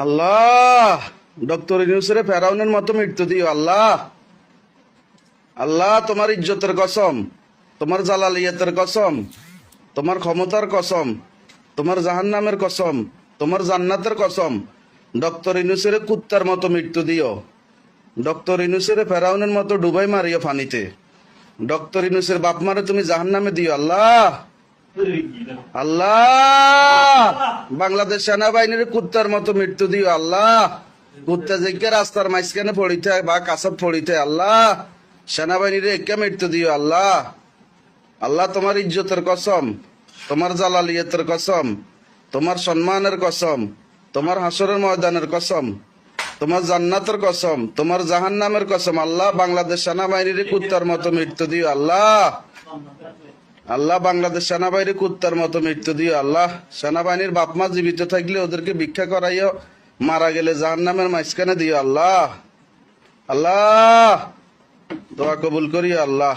আল্লাহ doctor ইউনূসের ফেরাউনের মতো মৃত্যু দিও আল্লাহ। আল্লাহ তোমার ইজ্জতের কসম, তোমার জালালিয়াতের কসম, তোমার ক্ষমতার কসম, তোমার জাহান্নামের কসম, তোমার জান্নাতের কসম, ডক্টর ইউনূসের কুত্তার মতো মৃত্যু দিও। ডক্টর ইউনূসের ফেরাউনের মতো ডুবাই মারিও পানিতে। ডক্টর ইউনূসের বাপ মারে তুমি জাহান্নামে দিও আল্লাহ। আল্লাহ বাংলাদেশ সেনাবাহিনীর কুত্তার মতো মৃত্যু দিও আল্লাহ। কুত্তা যে রাস্তার মাঝখানে পড়িতে বা কাছাব পড়িতে আল্লাহ, সেনাবাহিনীর একে মৃত্যু দিও আল্লাহ। আল্লাহ তোমার ইজ্জতের কসম, তোমার জালালিয়াতের কসম, তোমার সম্মানের কসম, তোমার হাসরের ময়দানের কসম, তোমার জান্নাতের কসম, তোমার জাহান্নামের কসম আল্লাহ, বাংলাদেশ সেনাবাহিনীর কুত্তার মতো মৃত্যু দিও আল্লাহ। আল্লাহ বাংলাদেশ সেনাবাহিনী কুত্তার মতো মৃত্যু দিও আল্লাহ। সেনাবাহিনীর বাপ মা জীবিত থাকলে ওদেরকে ভিক্ষা করাইও, মারা গেলে জাহান্নামের মাঝখানে দিও আল্লাহ। আল্লাহ দোয়া কবুল করিও আল্লাহ।